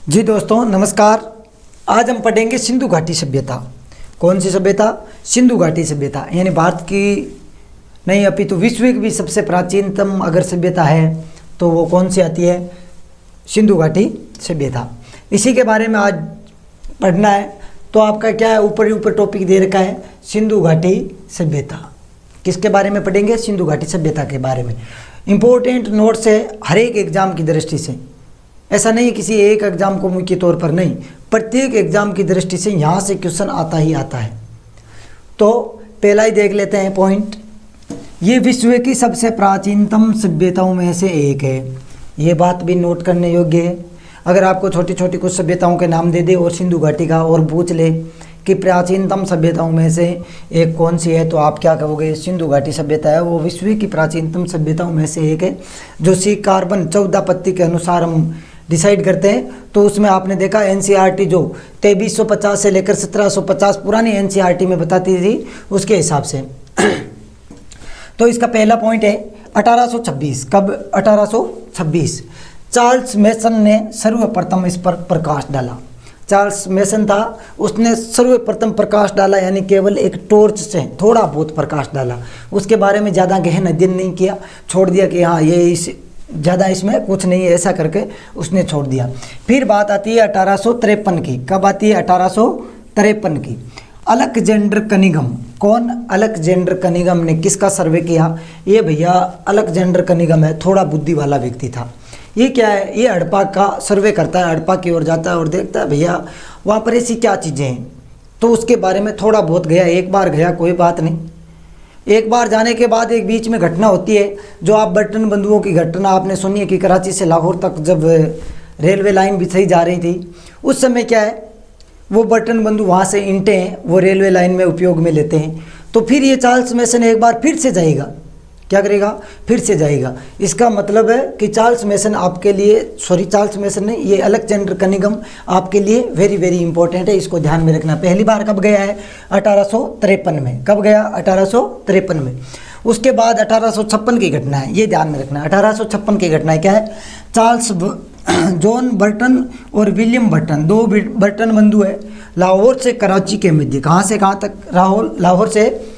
जी दोस्तों नमस्कार। आज हम पढ़ेंगे सिंधु घाटी सभ्यता। कौन सी सभ्यता? सिंधु घाटी सभ्यता। यानी भारत की नहीं अपितु विश्व की भी सबसे प्राचीनतम अगर सभ्यता है तो वो कौन सी आती है? सिंधु घाटी सभ्यता। इसी के बारे में आज पढ़ना है। तो आपका क्या है, ऊपर ही ऊपर टॉपिक दे रखा है सिंधु घाटी सभ्यता। किसके बारे में पढ़ेंगे? सिंधु घाटी सभ्यता के बारे में। इम्पोर्टेंट नोट्स है हर एक एग्जाम की दृष्टि से। ऐसा नहीं किसी एक एग्जाम को मुख्य तौर पर नहीं, प्रत्येक एग्जाम की दृष्टि से यहाँ से क्वेश्चन आता ही आता है। तो पहला ही देख लेते हैं पॉइंट। ये विश्व की सबसे प्राचीनतम सभ्यताओं में से एक है। ये बात भी नोट करने योग्य है। अगर आपको छोटी छोटी कुछ सभ्यताओं के नाम दे दे और सिंधु घाटी का और पूछ ले कि प्राचीनतम सभ्यताओं में से एक कौन सी है, तो आप क्या कहोगे? सिंधु घाटी सभ्यता है, वो विश्व की प्राचीनतम सभ्यताओं में से एक है। जो सी कार्बन 14 पत्ती के अनुसार हम डिसाइड करते हैं, तो उसमें आपने देखा एनसीईआरटी जो 2350 से लेकर 1750 पुरानी एनसीईआरटी में बताती थी उसके हिसाब से। तो इसका पहला पॉइंट है 1826। कब? 1826 चार्ल्स मेसन ने सर्वप्रथम इस पर प्रकाश डाला। चार्ल्स मेसन था, उसने सर्वप्रथम प्रकाश डाला, यानी केवल एक टॉर्च से थोड़ा बहुत प्रकाश डाला। उसके बारे में ज़्यादा गहन अध्ययन नहीं किया, छोड़ दिया कि हाँ ये इस ज़्यादा इसमें कुछ नहीं है, ऐसा करके उसने छोड़ दिया। फिर बात आती है 1853 की। कब आती है? 1853 की। Alexander Cunningham. कौन? अलेक्जेंडर कनिंघम ने किसका सर्वे किया? ये भैया अलेक्जेंडर कनिंघम है, थोड़ा बुद्धि वाला व्यक्ति था। ये क्या है? ये हड़प्पा का सर्वे करता है, हड़प्पा की ओर जाता है और देखता है भैया वहाँ पर ऐसी क्या चीज़ें हैं। तो उसके बारे में थोड़ा बहुत गया, एक बार गया कोई बात नहीं। एक बार जाने के बाद एक बीच में घटना होती है, जो आप बर्तन बंधुओं की घटना आपने सुनी है कि कराची से लाहौर तक जब रेलवे लाइन बिछाई जा रही थी, उस समय क्या है, वो बर्तन बंधु वहाँ से ईंटें हैं वो रेलवे लाइन में उपयोग में लेते हैं। तो फिर ये चार्ल्स मेसन एक बार फिर से जाएगा। क्या करेगा? फिर से जाएगा। इसका मतलब है कि चार्ल्स मेसन आपके लिए, चार्ल्स मेसन नहीं, ये अलेक्जेंडर कनिंघम आपके लिए वेरी वेरी इंपॉर्टेंट है, इसको ध्यान में रखना। पहली बार कब गया है? 1853 में। कब गया? 1853 में। उसके बाद 1856 की घटना है, ये ध्यान में रखना। 1856 की घटना क्या है? चार्ल्स जॉन बर्टन और विलियम बर्टन, दो बर्टन बंधु है, लाहौर से कराची के मध्य। कहाँ से कहाँ तक? लाहौर से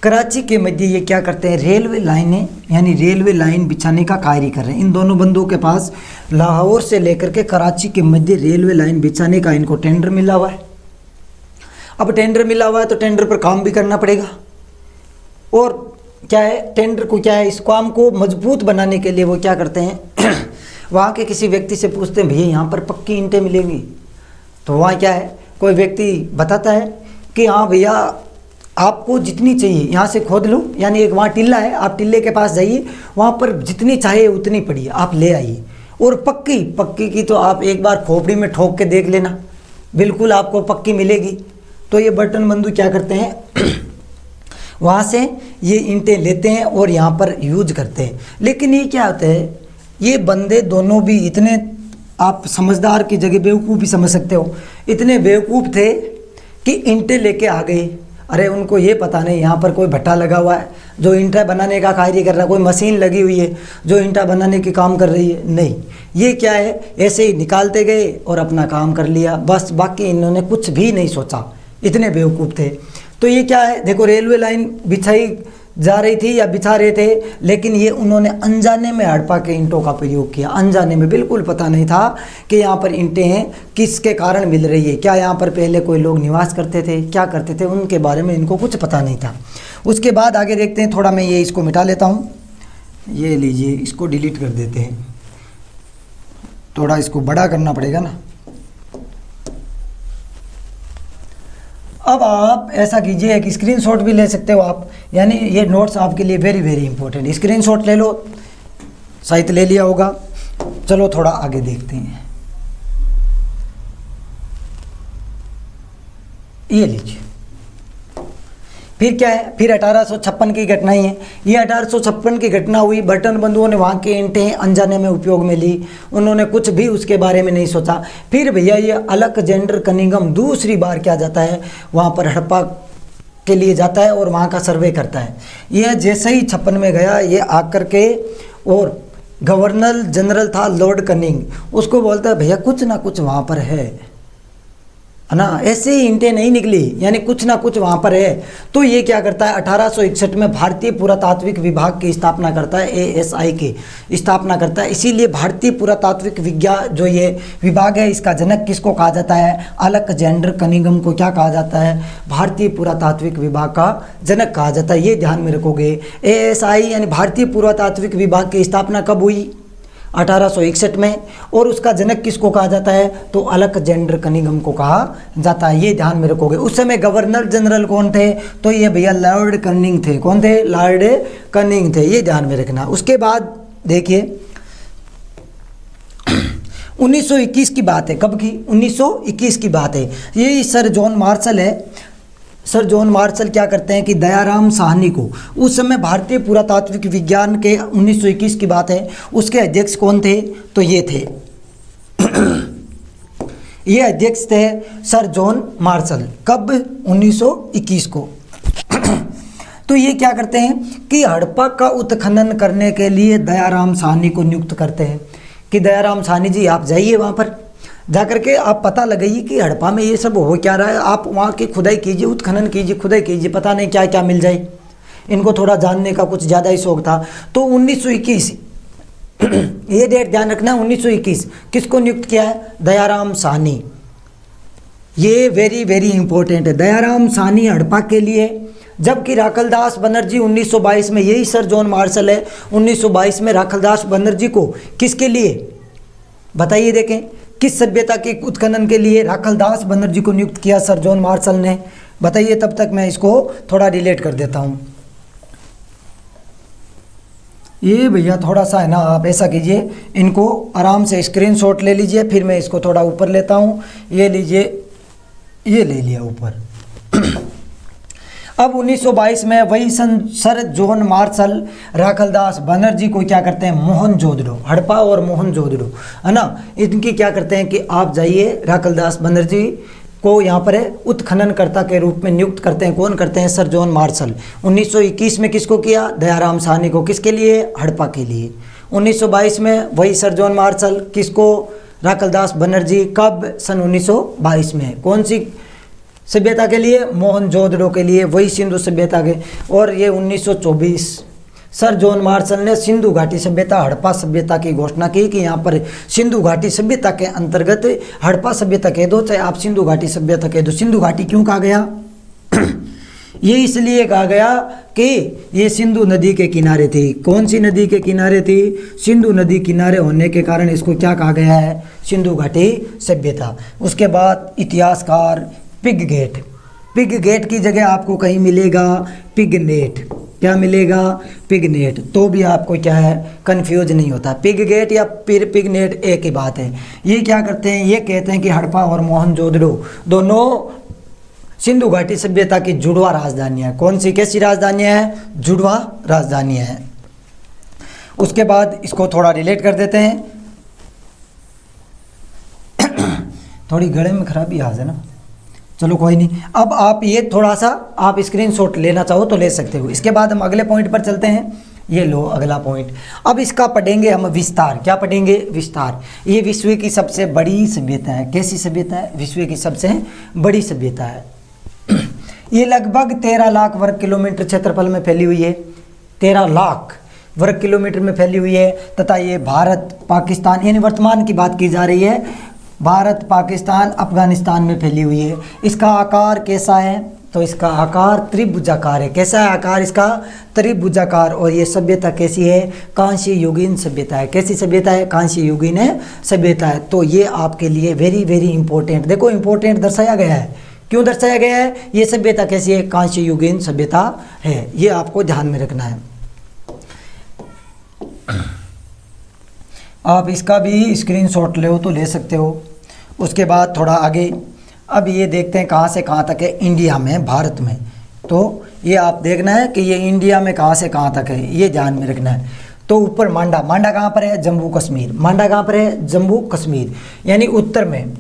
कराची के मध्य ये क्या करते हैं? रेलवे लाइनें, यानी रेलवे लाइन बिछाने का कार्य कर रहे हैं। इन दोनों बंधुओं के पास लाहौर से लेकर के कराची के मध्य रेलवे लाइन बिछाने का इनको टेंडर मिला हुआ है। अब टेंडर मिला हुआ है तो टेंडर पर काम भी करना पड़ेगा। और क्या है, टेंडर को क्या है, इस काम को मजबूत बनाने के लिए वो क्या करते हैं वहाँ के किसी व्यक्ति से पूछते हैं भैया यहाँ पर पक्की ईंटें मिलेंगी? तो वहाँ क्या है, कोई व्यक्ति बताता है कि हाँ भैया आपको जितनी चाहिए यहाँ से खोद लो, यानी एक वहाँ टिल्ला है, आप टिल्ले के पास जाइए, वहाँ पर जितनी चाहिए उतनी पड़ी है, आप ले आइए। और पक्की की तो आप एक बार खोपड़ी में ठोक के देख लेना, बिल्कुल आपको पक्की मिलेगी। तो ये बर्टन बंधु क्या करते हैं वहाँ से ये ईंटें लेते हैं और यहाँ पर यूज करते हैं। लेकिन ये क्या होता है, ये बंदे दोनों भी इतने, आप समझदार की जगह बेवकूफ़ भी समझ सकते हो, इतने बेवकूफ़ थे कि ईंटें लेके आ गए। अरे उनको ये पता नहीं यहाँ पर कोई भट्टा लगा हुआ है जो ईंटा बनाने का कार्य कर रहा है, कोई मशीन लगी हुई है जो ईंटा बनाने की काम कर रही है। नहीं, ये क्या है, ऐसे ही निकालते गए और अपना काम कर लिया बस, बाकी इन्होंने कुछ भी नहीं सोचा, इतने बेवकूफ़ थे। तो ये क्या है, देखो रेलवे लाइन बिछाई जा रही थी या बिछा रहे थे, लेकिन ये उन्होंने अनजाने में हड़प्पा के ईंटों का प्रयोग किया। अनजाने में, बिल्कुल पता नहीं था कि यहाँ पर ईंटें हैं, किसके कारण मिल रही है, क्या यहाँ पर पहले कोई लोग निवास करते थे, क्या करते थे, उनके बारे में इनको कुछ पता नहीं था। उसके बाद आगे देखते हैं, थोड़ा मैं ये इसको मिटा लेता हूँ, ये लीजिए, इसको डिलीट कर देते हैं, थोड़ा इसको बड़ा करना पड़ेगा ना। अब आप ऐसा कीजिए, एक स्क्रीनशॉट भी ले सकते हो आप, यानी ये नोट्स आपके लिए वेरी वेरी इंपॉर्टेंट। स्क्रीनशॉट ले लो, शायद ले लिया होगा। चलो थोड़ा आगे देखते हैं, ये लीजिए। फिर क्या है, फिर 1856 की घटना ही है। ये 1856 की घटना हुई, बर्टन बंधुओं ने वहाँ के ईंटें अनजाने में उपयोग में ली, उन्होंने कुछ भी उसके बारे में नहीं सोचा। फिर भैया ये अलेक्जेंडर कनिंघम दूसरी बार क्या जाता है, वहाँ पर हड़प्पा के लिए जाता है और वहाँ का सर्वे करता है। यह जैसे ही 56 में गया, ये आकर के और गवर्नर जनरल था लॉर्ड कनिंग, उसको बोलता है भैया कुछ ना कुछ वहाँ पर है ना, ऐसे ही इंटें नहीं निकली, यानी कुछ ना कुछ वहाँ पर है। तो ये क्या करता है, 1861 में भारतीय पुरातात्विक विभाग की स्थापना करता है, ASI की स्थापना करता है। इसीलिए भारतीय पुरातात्विक विज्ञान जो ये विभाग है, इसका जनक किसको कहा जाता है, अलेक्जेंडर कनिंघम को क्या कहा जाता है, भारतीय पुरातात्विक विभाग का जनक कहा जाता है। ये ध्यान में रखोगे। ASI यानी भारतीय पुरातात्विक विभाग की स्थापना कब हुई, 1861 में, और उसका जनक किसको कहा जाता है, तो अलेक्जेंडर कनिंघम को कहा जाता है। ये ध्यान में रखोगे। उस समय गवर्नर जनरल कौन थे, तो ये भैया लॉर्ड कनिंग थे। कौन थे, लॉर्ड कनिंग थे। ये ध्यान में रखना। उसके बाद देखिए 1921 की बात है। कब की, 1921 की बात है। ये सर जॉन मार्शल है। सर जॉन मार्शल क्या करते हैं कि दयाराम साहनी को, उस समय भारतीय पुरातात्विक विज्ञान के 1921 की बात है, उसके अध्यक्ष कौन थे, तो ये थे ये अध्यक्ष थे सर जॉन मार्शल। कब, 1921 को। तो ये क्या करते हैं कि हड़प्पा का उत्खनन करने के लिए दयाराम साहनी को नियुक्त करते हैं कि दयाराम साहनी जी आप जाइए वहाँ पर, जाकर के आप पता लगाइए कि हड़प्पा में ये सब हो क्या रहा है, आप वहाँ की खुदाई कीजिए, उत्खनन कीजिए, खुदाई कीजिए, पता नहीं क्या क्या मिल जाए। इनको थोड़ा जानने का कुछ ज़्यादा ही शौक था। तो 1921 ये डेट ध्यान रखना, 1921 किसको नियुक्त किया है, दयाराम साहनी। ये वेरी वेरी इंपॉर्टेंट है। दयाराम साहनी हड़प्पा के लिए, जबकि राखलदास बनर्जी 1922 में, यही सर जॉन मार्शल है, 1922 में राखलदास बनर्जी को किसके लिए बताइए, देखें किस सभ्यता के उत्खनन के लिए राखलदास बनर्जी को नियुक्त किया सर जॉन मार्शल ने, बताइए। तब तक मैं इसको थोड़ा रिलेट कर देता हूँ। ये भैया थोड़ा सा है ना, आप ऐसा कीजिए, इनको आराम से स्क्रीनशॉट ले लीजिए, फिर मैं इसको थोड़ा ऊपर लेता हूँ। ये लीजिए, ये ले लिया ऊपर। अब 1922 में वही sir John Marshall Rakhaldas Banerjee को क्या करते हैं, मोहनजोदड़ो, हड़प्पा और मोहनजोदड़ो है ना, इनकी क्या करते हैं कि आप जाइए, राखलदास बनर्जी को यहाँ पर उत्खननकर्ता के रूप में नियुक्त करते हैं। कौन करते हैं, सर जॉन मार्शल। 1921 में किसको किया, दयाराम साहनी को, किसके लिए, हड़प्पा के लिए। 1922 में वही सर जॉन मार्शल, किसको, राखलदास बनर्जी। कब, सन 1922 में। कौन सी सभ्यता के लिए, मोहनजोदड़ो के लिए, वही सिंधु सभ्यता के। और ये 1924 सर जॉन मार्शल ने सिंधु घाटी सभ्यता, हड़प्पा सभ्यता की घोषणा की कि यहाँ पर सिंधु घाटी सभ्यता के अंतर्गत हड़प्पा सभ्यता कह दो, चाहे आप सिंधु घाटी सभ्यता कह दो। सिंधु घाटी क्यों कहा गया ये इसलिए कहा गया कि ये सिंधु नदी के किनारे थी। कौन सी नदी के किनारे थी, सिंधु नदी किनारे होने के कारण इसको क्या कहा गया है, सिंधु घाटी सभ्यता। उसके बाद इतिहासकार पिगगेट, पिगगेट की जगह आपको कहीं मिलेगा पिगनेट। क्या मिलेगा, पिगनेट। तो भी आपको क्या है, कंफ्यूज नहीं होता। पिगगेट या पिगनेट एक ही बात है। ये क्या करते हैं, ये कहते हैं कि हड़प्पा और मोहनजोदड़ो दोनों सिंधु घाटी सभ्यता की जुड़वा राजधानियाँ। कौन सी, कैसी राजधानियाँ हैं, जुड़वा राजधानियाँ हैं। उसके बाद इसको थोड़ा रिलेट कर देते हैं। थोड़ी गले में खराबी आ जाए ना, चलो कोई नहीं। अब आप ये थोड़ा सा आप स्क्रीनशॉट लेना चाहो तो ले सकते हो। इसके बाद हम अगले पॉइंट पर चलते हैं। ये लो अगला पॉइंट। अब इसका पढ़ेंगे हम विस्तार। क्या पढ़ेंगे, विस्तार। ये विश्व की सबसे बड़ी सभ्यता है। कैसी सभ्यता है, विश्व की सबसे बड़ी सभ्यता है। ये लगभग 13 लाख वर्ग किलोमीटर क्षेत्रफल में फैली हुई है। 13 लाख वर्ग किलोमीटर में फैली हुई है। तथा ये भारत, पाकिस्तान, यानी वर्तमान की बात की जा रही है, भारत, पाकिस्तान, अफगानिस्तान में फैली हुई है। इसका आकार कैसा है, तो इसका आकार त्रिभुजाकार है। कैसा है आकार इसका, त्रिभुजाकार। और ये सभ्यता कैसी है, कांस्य युगीन सभ्यता है। कैसी सभ्यता है, कांस्य युगीन सभ्यता है। तो ये आपके लिए वेरी वेरी इंपॉर्टेंट, देखो इंपॉर्टेंट दर्शाया गया है। क्यों दर्शाया गया है, ये सभ्यता कैसी है, कांस्य युगीन सभ्यता है। ये आपको ध्यान में रखना है। आप इसका भी स्क्रीनशॉट ले हो तो ले सकते हो। उसके बाद थोड़ा आगे अब ये देखते हैं कहाँ से कहाँ तक है इंडिया में, भारत में। तो ये आप देखना है कि ये इंडिया में कहाँ से कहाँ तक है, ये ध्यान में रखना है। तो ऊपर मांडा, मांडा कहाँ पर है, जम्मू कश्मीर। मांडा कहाँ पर है, जम्मू कश्मीर, यानी उत्तर में,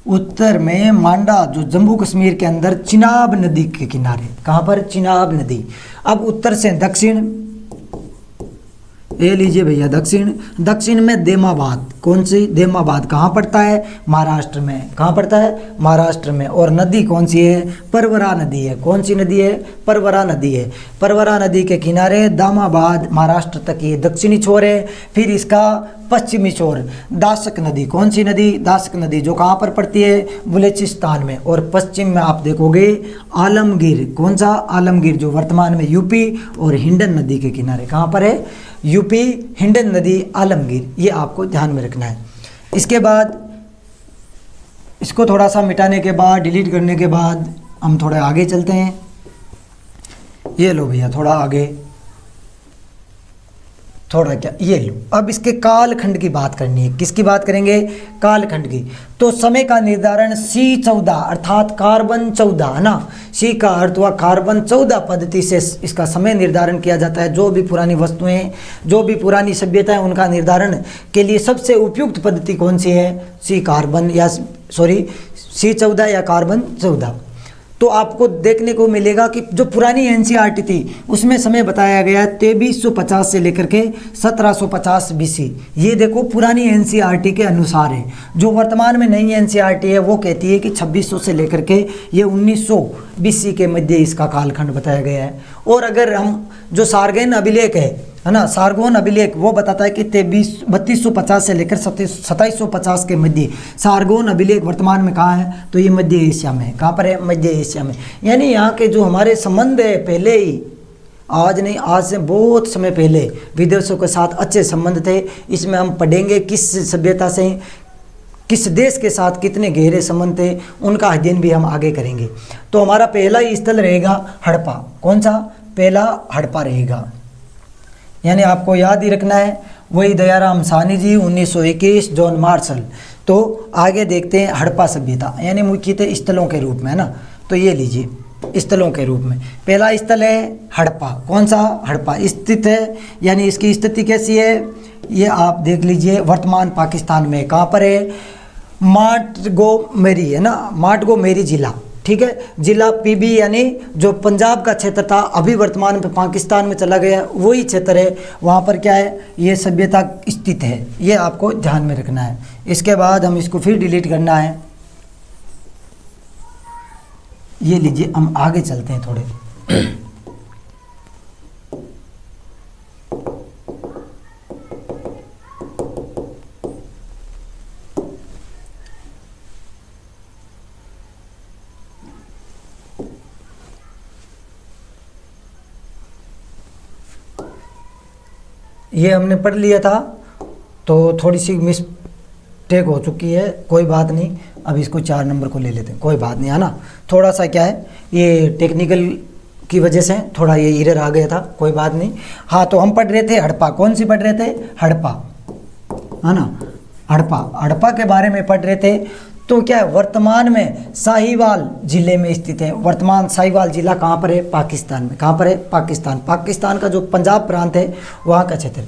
उत्तर में मांडा जो जम्मू कश्मीर के अंदर चिनाब नदी के किनारे। कहाँ पर, चिनाब नदी। अब उत्तर से दक्षिण, ये लीजिए भैया दक्षिण। दक्षिण में देमाबाद, कौन सी? देमाबाद कहाँ पड़ता है? महाराष्ट्र में। कहाँ पड़ता है? महाराष्ट्र में। और नदी कौन सी है? परवरा नदी है। कौन सी नदी है? परवरा नदी है। परवरा नदी के किनारे दामाबाद महाराष्ट्र तक ये दक्षिणी छोर है। फिर इसका पश्चिमी छोर दासक नदी, कौन सी नदी? दासक नदी, जो कहाँ पर पड़ती है? बलूचिस्तान में। और पश्चिम में आप देखोगे आलमगीर, कौन सा? आलमगीर, जो वर्तमान में यूपी और हिंडन नदी के किनारे, कहाँ पर है? यूपी, हिंडन नदी, आलमगीर, ये आपको ध्यान में रखना है। इसके बाद इसको थोड़ा सा मिटाने के बाद, डिलीट करने के बाद हम थोड़ा आगे चलते हैं। ये लो भैया थोड़ा आगे, थोड़ा क्या, ये लो। अब इसके कालखंड की बात करनी है। किसकी बात करेंगे? कालखंड की। तो समय का निर्धारण C14 अर्थात कार्बन 14 है ना। C का अर्थ हुआ कार्बन 14 पद्धति से इसका समय निर्धारण किया जाता है। जो भी पुरानी वस्तुएं, जो भी पुरानी सभ्यताएं, उनका निर्धारण के लिए सबसे उपयुक्त पद्धति कौन सी है? C14 या कार्बन 14। तो आपको देखने को मिलेगा कि जो पुरानी एनसीईआरटी थी उसमें समय बताया गया है 2350 से लेकर के 1750 BC। ये देखो पुरानी एनसीईआरटी के अनुसार है। जो वर्तमान में नई एनसीईआरटी है वो कहती है कि 2600 से लेकर के ये 1900 BC के मध्य इसका कालखंड बताया गया है। और अगर हम जो सारगेन अभिलेख है ना, सारगोन अभिलेख, वो बताता है कि 3250 से लेकर 2750 के मध्य सारगोन अभिलेख वर्तमान में कहाँ है? तो ये मध्य एशिया में है। कहाँ पर है? मध्य एशिया में। यानी यहाँ के जो हमारे संबंध है पहले ही, आज नहीं, आज से बहुत समय पहले विदेशों के साथ अच्छे संबंध थे। इसमें हम पढ़ेंगे किस सभ्यता से, किस देश के साथ कितने गहरे संबंध थे, उनका अध्ययन भी हम आगे करेंगे। तो हमारा पहला ही स्थल रहेगा हड़प्पा। कौन सा? पहला हड़प्पा रहेगा। यानी आपको याद ही रखना है, वही दयाराम साहनी जी, 1921, जॉन मार्शल। तो आगे देखते हैं हड़प्पा सभ्यता, यानी मुख्यतः स्थलों के रूप में, है ना। तो ये लीजिए स्थलों के रूप में पहला स्थल है हड़प्पा। कौन सा? हड़प्पा स्थित है, यानी इसकी स्थिति कैसी है ये आप देख लीजिए। वर्तमान पाकिस्तान में। कहाँ पर है? माटगोमेरी, है ना, माटगोमेरी जिला, ठीक है। जिला PB यानी जो पंजाब का क्षेत्र था, अभी वर्तमान में पाकिस्तान में चला गया, वही क्षेत्र है। वहाँ पर क्या है? ये सभ्यता स्थित है। ये आपको ध्यान में रखना है। इसके बाद हम इसको फिर डिलीट करना है। ये लीजिए, हम आगे चलते हैं थोड़े। ये हमने पढ़ लिया था, तो थोड़ी सी मिस्टेक हो चुकी है, कोई बात नहीं। अब इसको 4 नंबर को ले लेते हैं, कोई बात नहीं, है ना। थोड़ा सा क्या है, ये टेक्निकल की वजह से थोड़ा ये एरर आ गया था, कोई बात नहीं। हाँ, तो हम पढ़ रहे थे हड़प्पा। कौन सी पढ़ रहे थे? हड़प्पा, है ना। हड़प्पा के बारे में पढ़ रहे थे। तो क्या है, वर्तमान में साहिवाल जिले में स्थित है। वर्तमान साहिवाल जिला कहाँ पर है? पाकिस्तान में। कहाँ पर है? पाकिस्तान का जो पंजाब प्रांत है वहाँ का क्षेत्र।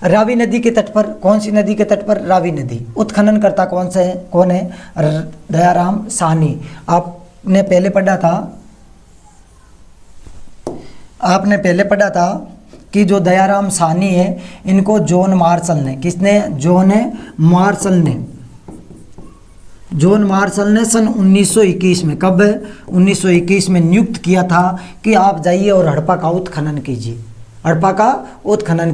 रावी नदी के तट पर। कौन सी नदी के तट पर? रावी नदी। उत्खननकर्ता कौन से है? कौन है? दयाराम साहनी। आपने पहले पढ़ा था कि जो दयाराम साहनी है, इनको जॉन मार्शल ने, किसने? जॉन मार्शल ने सन 1921 में, कब? 1921 में नियुक्त किया था कि आप जाइए और हड़प्पा का उत्खनन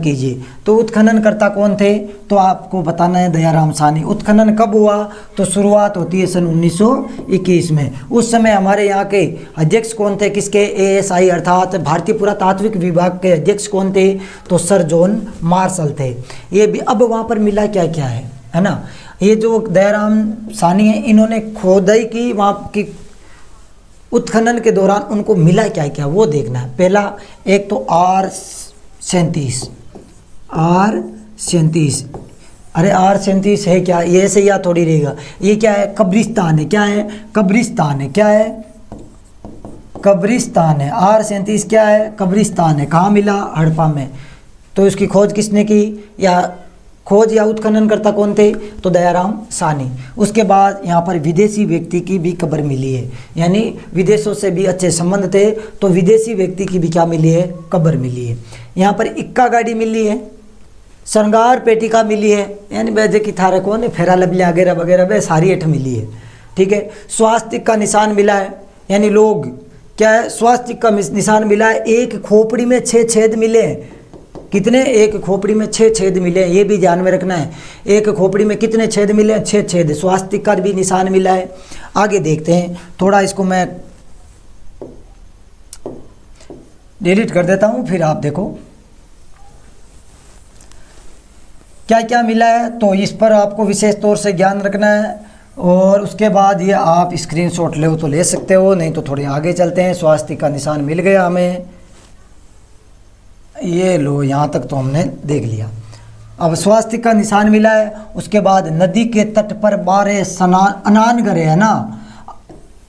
कीजिए। तो उत्खननकर्ता कौन थे? तो आपको बताना है दयाराम साहनी। उत्खनन कब हुआ? तो शुरुआत होती है सन 1921 में। उस समय हमारे यहाँ के अध्यक्ष कौन थे? किसके? ASI अर्थात भारतीय पुरातात्विक विभाग के अध्यक्ष कौन थे? तो सर जॉन मार्शल थे। ये भी अब वहाँ पर मिला क्या क्या है ना। ये जो दयाराम साहनी है, इन्होंने खोदाई की, वहाँ की उत्खनन के दौरान उनको मिला क्या क्या वो देखना है। पहला एक तो R37। अरे R37 है क्या? ये ऐसे याद थोड़ी रहेगा। ये क्या है? कब्रिस्तान है। क्या है? कब्रिस्तान है। क्या है? कब्रिस्तान है। R37 क्या है? कब्रिस्तान है। कहाँ मिला? हड़प्पा में। तो इसकी खोज किसने की, या खोज या उत्खनन करता कौन थे? तो दयाराम साहनी। उसके बाद यहाँ पर विदेशी व्यक्ति की भी कब्र मिली है, यानी विदेशों से भी अच्छे संबंध थे, तो विदेशी व्यक्ति की भी क्या मिली है? कब्र मिली है। यहाँ पर इक्का गाड़ी मिली है, श्रृंगार पेटिका मिली है, यानी वैद्य की थारे कौन है, फेरा लवली वगैरह वगैरह वे सारी एठ मिली है। ठीक है, स्वास्तिक का निशान मिला है, यानी लोग क्या है, स्वास्तिक का निशान मिला है। एक खोपड़ी में 6 छेद मिले हैं। कितने? एक खोपड़ी में 6 छेद मिले हैं, ये भी ध्यान में रखना है। एक खोपड़ी में कितने छेद मिले हैं? 6 छेद। स्वास्तिक का भी निशान मिला है। आगे देखते हैं, थोड़ा इसको मैं डिलीट कर देता हूँ, फिर आप देखो क्या क्या मिला है। तो इस पर आपको विशेष तौर से ज्ञान रखना है, और उसके बाद ये आप स्क्रीनशॉट ले तो ले सकते हो, नहीं तो थोड़े आगे चलते हैं। स्वास्तिक का निशान मिल गया हमें, ये लो, यहाँ तक तो हमने देख लिया। अब स्वास्तिक का निशान मिला है, उसके बाद नदी के तट पर 12 अनानगरे है ना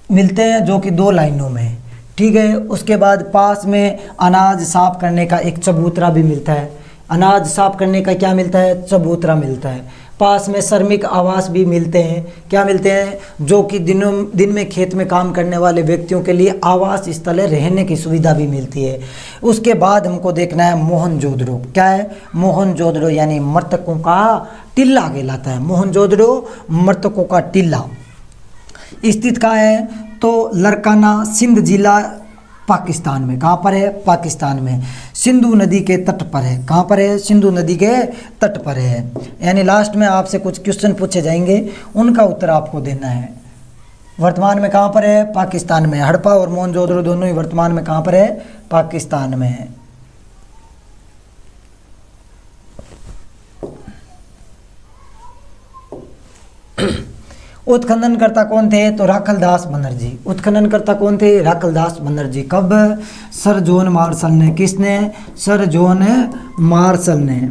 मिलते हैं, जो कि 2 लाइनों में। ठीक है, उसके बाद पास में अनाज साफ करने का एक चबूतरा भी मिलता है। अनाज साफ करने का क्या मिलता है? चबूतरा मिलता है। पास में श्रमिक आवास भी मिलते हैं। क्या मिलते हैं? जो कि दिन में खेत में काम करने वाले व्यक्तियों के लिए आवास स्थल है, रहने की सुविधा भी मिलती है। उसके बाद हमको देखना है मोहनजोदड़ो। क्या है? मोहनजोदड़ो यानी मृतकों का टिल्ला कहलाता है। मोहनजोदड़ो मृतकों का टिल्ला स्थित कहाँ है? तो लरकाना, सिंध जिला, पाकिस्तान में। कहाँ पर है? पाकिस्तान में। सिंधु नदी के तट पर है। कहाँ पर है? सिंधु नदी के तट पर है। यानी लास्ट में आपसे कुछ क्वेश्चन पूछे जाएंगे, उनका उत्तर आपको देना है। वर्तमान में कहाँ पर है? पाकिस्तान में। हड़प्पा और मोहनजोदड़ो दोनों ही वर्तमान में कहाँ पर है? पाकिस्तान में है। उत्खननकर्ता कौन थे? तो राखलदास बनर्जी। उत्खननकर्ता कौन थे? राखलदास बनर्जी। कब? सर जॉन मार्शल ने। किसने? सर जॉन मार्शल ने।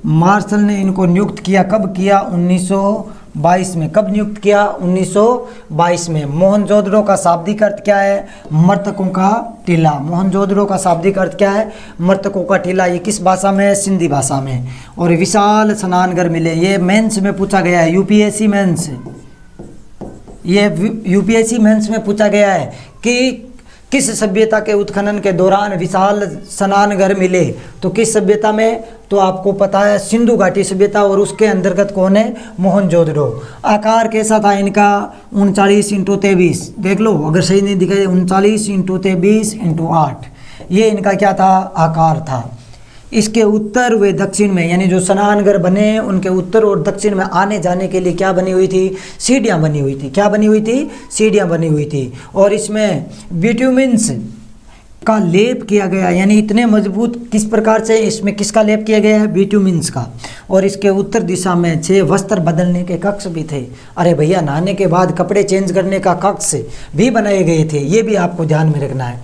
मार्शल ने इनको नियुक्त किया। कब किया? 1922 में। कब नियुक्त किया? 1922 में। मोहनजोदड़ो का शाब्दिक अर्थ क्या है? मृतकों का टीला। मोहनजोदड़ो का शाब्दिक अर्थ क्या है? मृतकों का टीला। ये किस भाषा में है? सिंधी भाषा में। और विशाल स्नानघर मिले, ये मेंस में पूछा गया है, यूपीएससी मेंस। ये यूपीएससी मेंस में पूछा गया है कि किस सभ्यता के उत्खनन के दौरान विशाल स्नानघर मिले? तो किस सभ्यता में? तो आपको पता है सिंधु घाटी सभ्यता, और उसके अंतर्गत कौन है? मोहनजोदड़ो। आकार कैसा था इनका? 39x23। देख लो अगर सही नहीं दिखाई, 39x23x8, ये इनका क्या था? आकार था। इसके उत्तर व दक्षिण में, यानी जो स्नानघर बने उनके उत्तर और दक्षिण में आने जाने के लिए क्या बनी हुई थी? सीढ़ियाँ बनी हुई थी। क्या बनी हुई थी? सीढ़ियाँ बनी हुई थी। और इसमें बिट्यूमिन्स का लेप किया गया, यानी इतने मजबूत किस प्रकार से? इसमें किसका लेप किया गया है? बिट्यूमिन्स का। और इसके उत्तर दिशा में 6 वस्त्र बदलने के कक्ष भी थे। अरे भैया, नहाने के बाद कपड़े चेंज करने का कक्ष भी बनाए गए थे, ये भी आपको ध्यान में रखना है।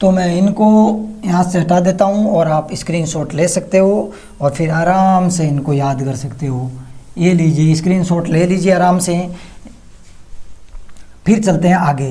तो मैं इनको यहाँ से हटा देता हूँ, और आप स्क्रीनशॉट ले सकते हो और फिर आराम से इनको याद कर सकते हो। ये लीजिए, स्क्रीनशॉट ले लीजिए आराम से। फिर चलते हैं आगे।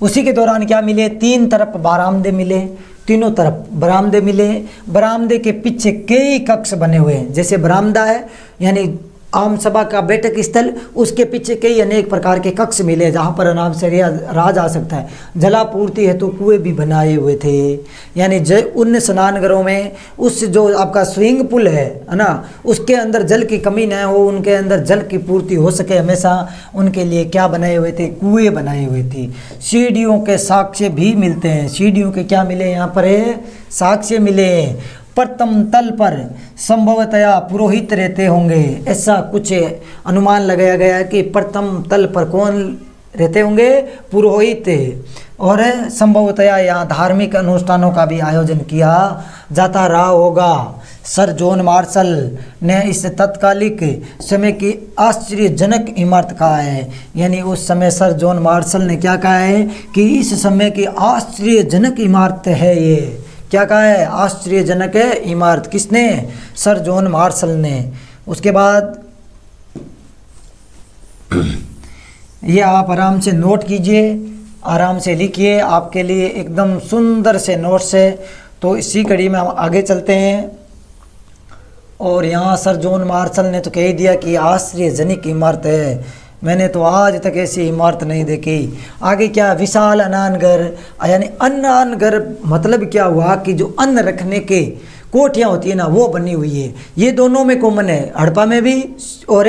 उसी के दौरान क्या मिले? 3 तरफ बरामदे मिले। तीनों तरफ बरामदे मिले। बरामदे के पीछे कई कक्ष बने हुए हैं। जैसे बरामदा है यानी आम सभा का बैठक स्थल, उसके पीछे कई अनेक प्रकार के कक्ष मिले जहाँ पर आराम से रहा जा सकता है। जलापूर्ति हेतु कुएं भी बनाए हुए थे, यानी उन स्नानघरों में उस जो आपका स्विमिंग पूल है ना, उसके अंदर जल की कमी न हो, उनके अंदर जल की पूर्ति हो सके हमेशा, उनके लिए क्या बनाए हुए थे? कुएं बनाए हुए थे। सीढ़ियों के साक्ष्य भी मिलते हैं। सीढ़ियों के क्या मिले? यहाँ पर है साक्ष्य मिले। प्रथम तल पर संभवतया पुरोहित रहते होंगे, ऐसा कुछ अनुमान लगाया गया है कि प्रथम तल पर कौन रहते होंगे? पुरोहित। और संभवतया यहाँ धार्मिक अनुष्ठानों का भी आयोजन किया जाता रहा होगा। सर जॉन मार्शल ने इस तत्कालिक समय की आश्चर्यजनक इमारत कहा है, यानी उस समय सर जॉन मार्शल ने क्या कहा है कि इस समय की आश्चर्यजनक इमारत है। ये क्या कहा है? आश्चर्यजनक है इमारत। किसने? सर जॉन मार्शल ने। उसके बाद ये आप आराम से नोट कीजिए, आराम से लिखिए, आपके लिए एकदम सुंदर से नोट्स है। तो इसी कड़ी में हम आगे चलते हैं। और यहाँ सर जॉन मार्शल ने तो कह दिया कि आश्चर्यजनक इमारत है, मैंने तो आज तक ऐसी इमारत नहीं देखी। आगे क्या, विशाल अनान घर, यानी अन्नान घर मतलब क्या हुआ कि जो अन्न रखने के कोठियाँ होती है ना वो बनी हुई है। ये दोनों में कॉमन है, हड़प्पा में भी और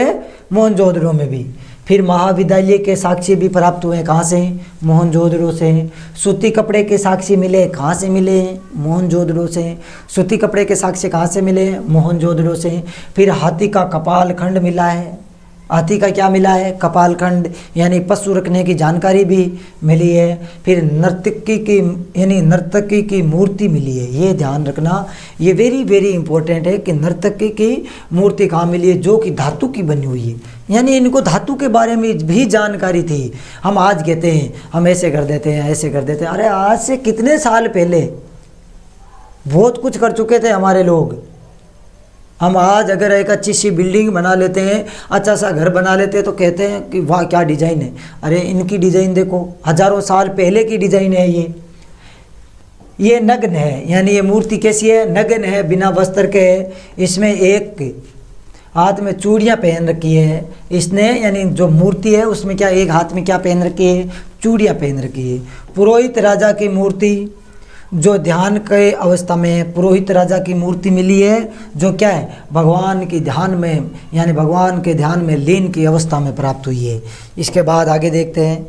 मोहनजोदड़ो में भी। फिर महाविद्यालय के साक्ष्य भी प्राप्त हुए, कहाँ से? मोहनजोदड़ो से। सूती कपड़े के साक्ष्य मिले, कहाँ से मिले? मोहनजोदड़ो से। सूती कपड़े के साक्ष्य कहाँ से मिले? मोहनजोदड़ो से। फिर हाथी का कपाल खंड मिला है। हाथी का क्या मिला है? कपाल खंड, यानी पशु रखने की जानकारी भी मिली है। फिर नर्तकी की यानी नर्तकी की मूर्ति मिली है। ये ध्यान रखना, ये वेरी वेरी इंपॉर्टेंट है कि नर्तकी की मूर्ति कहाँ मिली है, जो कि धातु की बनी हुई है। यानी इनको धातु के बारे में भी जानकारी थी। हम आज कहते हैं हम ऐसे कर देते हैं, ऐसे कर देते हैं, अरे आज से कितने साल पहले बहुत कुछ कर चुके थे हमारे लोग। हम आज अगर एक अच्छी सी बिल्डिंग बना लेते हैं, अच्छा सा घर बना लेते हैं, तो कहते हैं कि वाह क्या डिज़ाइन है। अरे इनकी डिज़ाइन देखो, हजारों साल पहले की डिज़ाइन है। ये नग्न है, यानी ये मूर्ति कैसी है? नग्न है, बिना वस्त्र के है। इसमें एक हाथ में चूड़ियाँ पहन रखी है इसने, यानी जो मूर्ति है उसमें क्या, एक हाथ में क्या पहन रखी है? चूड़ियाँ पहन रखी है। पुरोहित राजा की मूर्ति, जो ध्यान के अवस्था में पुरोहित राजा की मूर्ति मिली है, जो क्या है? भगवान के ध्यान में, यानी भगवान के ध्यान में लीन की अवस्था में प्राप्त हुई है। इसके बाद आगे देखते हैं,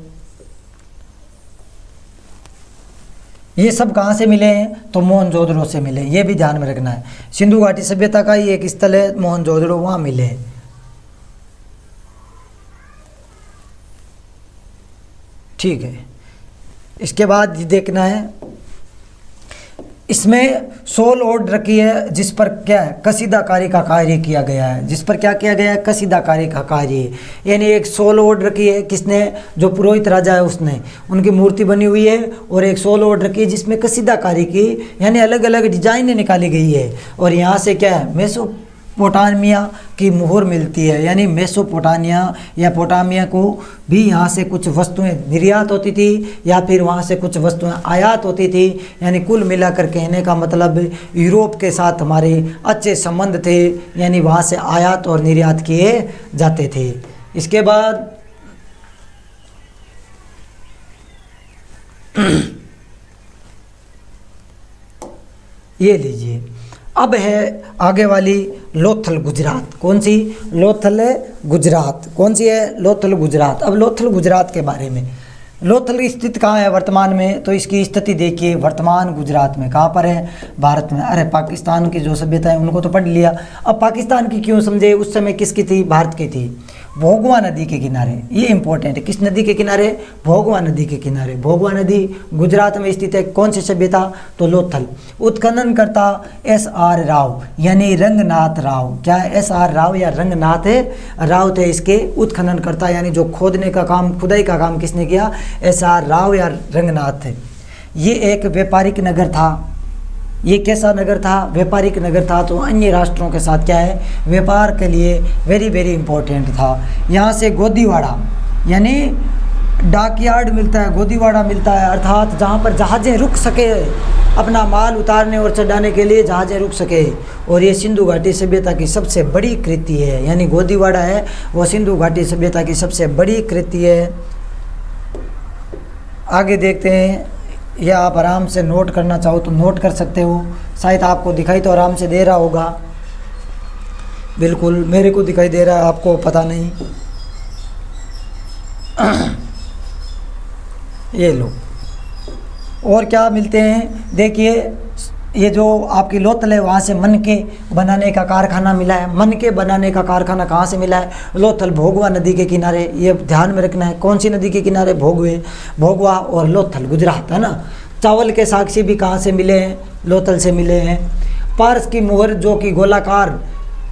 ये सब कहाँ से मिले हैं? तो मोहनजोदड़ो से मिले। ये भी ध्यान में रखना है। सिंधु घाटी सभ्यता का ही एक स्थल है मोहनजोदड़ो, वहाँ मिले हैं। ठीक है, इसके बाद देखना है, इसमें 16 ओड रखी है, जिस पर क्या है? कसीदाकारी का कार्य किया गया है। जिस पर क्या किया गया है? कसीदाकारी का कार्य, यानी एक 16 ओड रखी है। किसने? जो पुरोहित राजा है उसने, उनकी मूर्ति बनी हुई है। और एक 16 ओड रखी है जिसमें कसीदाकारी की, यानी अलग अलग डिजाइनें निकाली गई है। और यहाँ से क्या है? मेसोपोटामिया की मोहर मिलती है, यानी मेसोपोटामिया या पोटामिया को भी यहाँ से कुछ वस्तुएं निर्यात होती थी या फिर वहाँ से कुछ वस्तुएं आयात होती थी। यानी कुल मिलाकर कहने का मतलब यूरोप के साथ हमारे अच्छे संबंध थे, यानी वहाँ से आयात और निर्यात किए जाते थे। इसके बाद ये लीजिए, अब है आगे वाली लोथल गुजरात। कौन सी? लोथल गुजरात। कौन सी है? लोथल गुजरात। अब लोथल गुजरात के बारे में, लोथल स्थित कहाँ है वर्तमान में? तो इसकी स्थिति देखिए, वर्तमान गुजरात में। कहाँ पर है? भारत में। अरे पाकिस्तान की जो सभ्यता है उनको तो पढ़ लिया, अब पाकिस्तान की क्यों समझे? उस समय किसकी थी? भारत की थी। भोगवा नदी के किनारे, ये इंपॉर्टेंट है। किस नदी के किनारे? भोगवा नदी के किनारे। भोगवा नदी गुजरात में स्थित है। कौन सी सभ्यता? तो लोथल। उत्खननकर्ता SR राव, यानी रंगनाथ राव। क्या SR राव या रंगनाथ राव थे इसके उत्खननकर्ता, यानी जो खोदने का काम, खुदाई का काम किसने किया? SR राव या रंगनाथ थे। ये एक व्यापारिक नगर था। ये कैसा नगर था? व्यापारिक नगर था। तो अन्य राष्ट्रों के साथ क्या है? व्यापार के लिए वेरी वेरी इंपॉर्टेंट था। यहाँ से गोदीवाड़ा, यानी डाकयार्ड मिलता है, गोदीवाड़ा मिलता है, अर्थात जहाँ पर जहाज़ें रुक सके, अपना माल उतारने और चढ़ाने के लिए जहाज़ें रुक सके। और ये सिंधु घाटी सभ्यता की सबसे बड़ी कृति है, यानी गोदीवाड़ा है वो सिंधु घाटी सभ्यता की सबसे बड़ी कृति है। आगे देखते हैं, या आप आराम से नोट करना चाहो तो नोट कर सकते हो। शायद आपको दिखाई तो आराम से दे रहा होगा, बिल्कुल मेरे को दिखाई दे रहा है, आपको पता नहीं। ये लो, और क्या मिलते हैं देखिए, ये जो आपकी लोथल है वहाँ से मनके बनाने का कारखाना मिला है। मनके बनाने का कारखाना कहाँ से मिला है? लोथल, भोगवा नदी के किनारे। ये ध्यान में रखना है। कौन सी नदी के किनारे? भोगवा और लोथल, गुजरात, है ना। चावल के साक्ष्य भी कहाँ से मिले हैं? लोथल से मिले हैं। पारस की मोहर, जो कि गोलाकार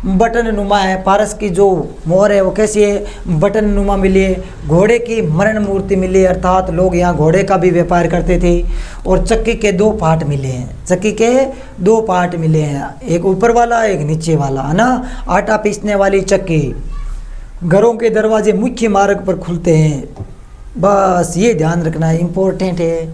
बटन नुमा है। पारस की जो मोहर है वो कैसी है? बटन नुमा मिली है। घोड़े की मरण मूर्ति मिली है, अर्थात लोग यहाँ घोड़े का भी व्यापार करते थे। और चक्की के 2 पार्ट मिले हैं। चक्की के 2 पार्ट मिले हैं, एक ऊपर वाला एक नीचे वाला, है ना। आटा पीसने वाली चक्की। घरों के दरवाजे मुख्य मार्ग पर खुलते हैं। बस ये ध्यान रखना है, इम्पोर्टेंट है।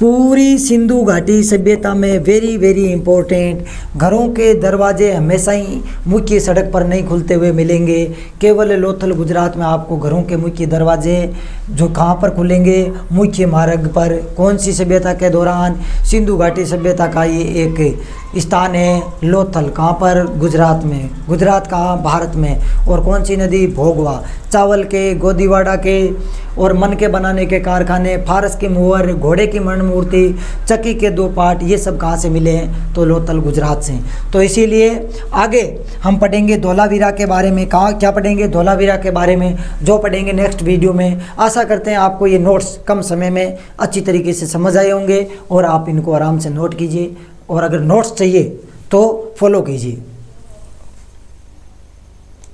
पूरी सिंधु घाटी सभ्यता में वेरी वेरी इम्पोर्टेंट, घरों के दरवाजे हमेशा ही मुख्य सड़क पर नहीं खुलते हुए मिलेंगे। केवल लोथल गुजरात में आपको घरों के मुख्य दरवाजे जो कहाँ पर खुलेंगे, मुख्य मार्ग पर। कौन सी सभ्यता के दौरान? सिंधु घाटी सभ्यता का ये एक स्थान है लोथल। कहाँ पर? गुजरात में। गुजरात कहाँ? भारत में। और कौन सी नदी? भोगवा। चावल के, गोदीवाड़ा के और मन के बनाने के कारखाने, फारस के मुहर, घोड़े की मरण मूर्ति, चक्की के 2 पार्ट, ये सब कहाँ से मिले हैं? तो लोथल गुजरात से। तो इसीलिए आगे हम पढ़ेंगे धोलावीरा के बारे में। कहाँ क्या पढ़ेंगे? धोलावीरा के बारे में, जो पढ़ेंगे नेक्स्ट वीडियो में। आशा करते हैं आपको ये नोट्स कम समय में अच्छी तरीके से समझ आए होंगे और आप इनको आराम से नोट कीजिए, और अगर नोट्स चाहिए तो फॉलो कीजिए।